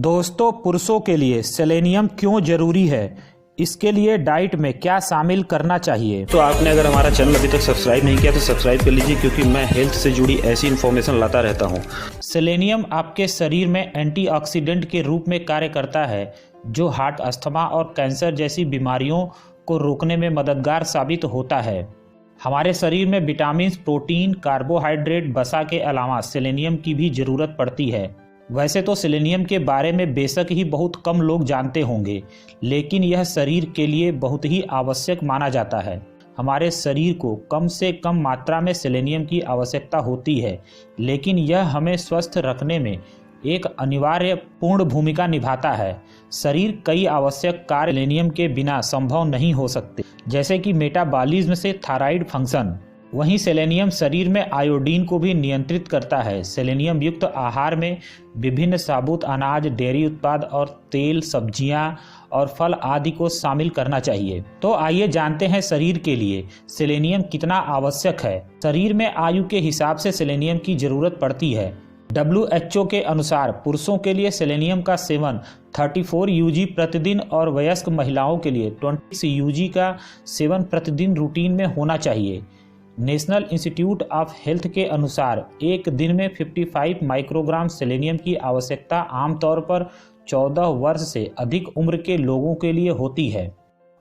दोस्तों, पुरुषों के लिए सेलेनियम क्यों जरूरी है, इसके लिए डाइट में क्या शामिल करना चाहिए। तो आपने अगर हमारा चैनल अभी तक सब्सक्राइब नहीं किया तो सब्सक्राइब कर लीजिए, क्योंकि मैं हेल्थ से जुड़ी ऐसी इन्फॉर्मेशन लाता रहता हूँ। सेलेनियम आपके शरीर में एंटीऑक्सीडेंट के रूप में कार्य करता है, जो हार्ट, अस्थमा और कैंसर जैसी बीमारियों को रोकने में मददगार साबित होता है। हमारे शरीर में विटामिन, प्रोटीन, कार्बोहाइड्रेट, वसा के अलावा सेलेनियम की भी जरूरत पड़ती है। वैसे तो सेलेनियम के बारे में बेशक ही बहुत कम लोग जानते होंगे, लेकिन यह शरीर के लिए बहुत ही आवश्यक माना जाता है। हमारे शरीर को कम से कम मात्रा में सेलेनियम की आवश्यकता होती है, लेकिन यह हमें स्वस्थ रखने में एक अनिवार्य पूर्ण भूमिका निभाता है। शरीर कई आवश्यक कार्य सेलेनियम के बिना संभव नहीं हो सकते, जैसे कि मेटाबॉलिज्म से थायराइड फंक्शन। वहीं सेलेनियम शरीर में आयोडीन को भी नियंत्रित करता है। सेलेनियम युक्त आहार में विभिन्न साबुत अनाज, डेयरी उत्पाद और तेल, सब्जियां और फल आदि को शामिल करना चाहिए। तो आइए जानते हैं शरीर के लिए सेलेनियम कितना आवश्यक है। शरीर में आयु के हिसाब से सेलेनियम की जरूरत पड़ती है। WHO के अनुसार पुरुषों के लिए सेलेनियम का सेवन 34 UG प्रतिदिन और वयस्क महिलाओं के लिए 26 UG का सेवन प्रतिदिन रूटीन में होना चाहिए। नेशनल इंस्टीट्यूट ऑफ हेल्थ के अनुसार एक दिन में 55 माइक्रोग्राम सेलेनियम की आवश्यकता आमतौर पर 14 वर्ष से अधिक उम्र के लोगों के लिए होती है।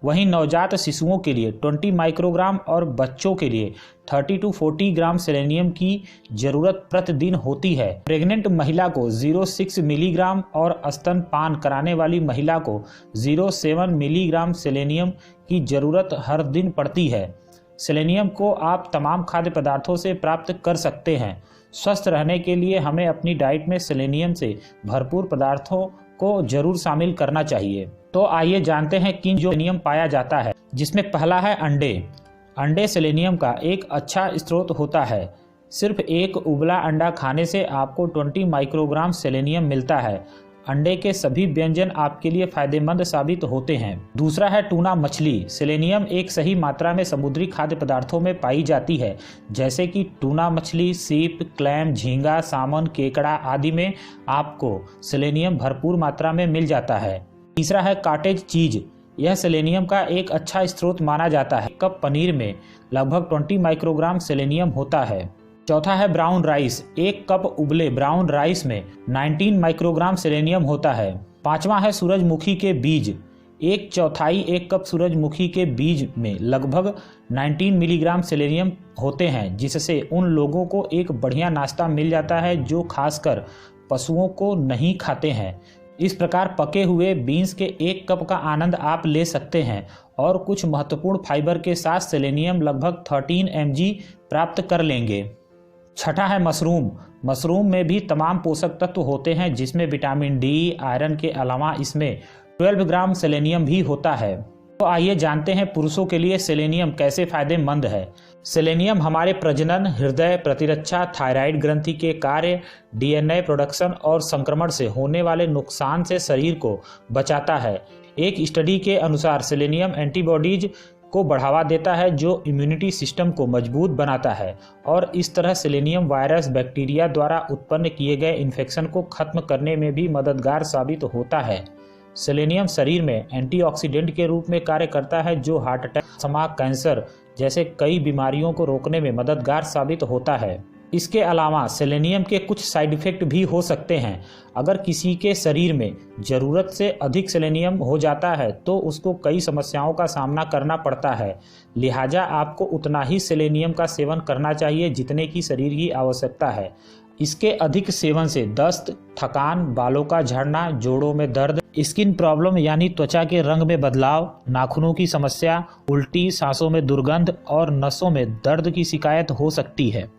वहीं नवजात शिशुओं के लिए 20 माइक्रोग्राम और बच्चों के लिए 30 to 40 ग्राम सेलेनियम की जरूरत प्रतिदिन होती है। प्रेग्नेंट महिला को 0.6 मिलीग्राम और स्तनपान कराने वाली महिला को 0.7 मिलीग्राम सेलेनियम की जरूरत हर दिन पड़ती है। सेलेनियम को आप तमाम खाद्य पदार्थों से प्राप्त कर सकते हैं। स्वस्थ रहने के लिए हमें अपनी डाइट में सेलेनियम से भरपूर पदार्थों को जरूर शामिल करना चाहिए। तो आइए जानते हैं कि जो सेलेनियम पाया जाता है, जिसमें पहला है अंडे। अंडे सेलेनियम का एक अच्छा स्रोत होता है। सिर्फ एक उबला अंडा खाने से आपको 20 माइक्रोग्राम सेलेनियम मिलता है। अंडे के सभी व्यंजन आपके लिए फायदेमंद साबित होते हैं। दूसरा है टूना मछली। सेलेनियम एक सही मात्रा में समुद्री खाद्य पदार्थों में पाई जाती है, जैसे कि टूना मछली, सीप, क्लैम, झींगा, सामन, केकड़ा आदि में आपको सेलेनियम भरपूर मात्रा में मिल जाता है। तीसरा है कॉटेज चीज। यह सेलेनियम का एक अच्छा स्रोत माना जाता है। कप पनीर में लगभग 20 माइक्रोग्राम सेलेनियम होता है। चौथा है ब्राउन राइस। एक कप उबले ब्राउन राइस में 19 माइक्रोग्राम सेलेनियम होता है। पांचवा है सूरजमुखी के बीज। एक चौथाई एक कप सूरजमुखी के बीज में लगभग 19 मिलीग्राम सेलेनियम होते हैं, जिससे उन लोगों को एक बढ़िया नाश्ता मिल जाता है जो खासकर पशुओं को नहीं खाते हैं। इस प्रकार पके हुए बीन्स के एक कप का आनंद आप ले सकते हैं और कुछ महत्वपूर्ण फाइबर के साथ सेलेनियम लगभग 13 mg प्राप्त कर लेंगे। छठा है मशरूम। मशरूम में भी तमाम पोषक तत्व होते हैं, जिसमें विटामिन डी, आयरन के अलावा इसमें 12 ग्राम सेलेनियम भी होता है। तो आइए जानते हैं पुरुषों के लिए सेलेनियम कैसे फायदेमंद है। सेलेनियम हमारे प्रजनन, हृदय, प्रतिरक्षा, थायराइड ग्रंथि के कार्य, DNA प्रोडक्शन और संक्रमण से होने वाले नुकसान से शरीर को बचाता है। एक स्टडी के अनुसार सेलेनियम एंटीबॉडीज को बढ़ावा देता है, जो इम्यूनिटी सिस्टम को मजबूत बनाता है, और इस तरह सेलेनियम वायरस, बैक्टीरिया द्वारा उत्पन्न किए गए इन्फेक्शन को खत्म करने में भी मददगार साबित होता है। सेलेनियम शरीर में एंटीऑक्सीडेंट के रूप में कार्य करता है, जो हार्ट अटैक, अस्थमा, कैंसर जैसे कई बीमारियों को रोकने में मददगार साबित होता है। इसके अलावा सेलेनियम के कुछ साइड इफेक्ट भी हो सकते हैं। अगर किसी के शरीर में ज़रूरत से अधिक सेलेनियम हो जाता है तो उसको कई समस्याओं का सामना करना पड़ता है। लिहाजा आपको उतना ही सेलेनियम का सेवन करना चाहिए जितने की शरीर की आवश्यकता है। इसके अधिक सेवन से दस्त, थकान, बालों का झड़ना, जोड़ों में दर्द, स्किन प्रॉब्लम यानी त्वचा के रंग में बदलाव, नाखूनों की समस्या, उल्टी, सांसों में दुर्गंध और नसों में दर्द की शिकायत हो सकती है।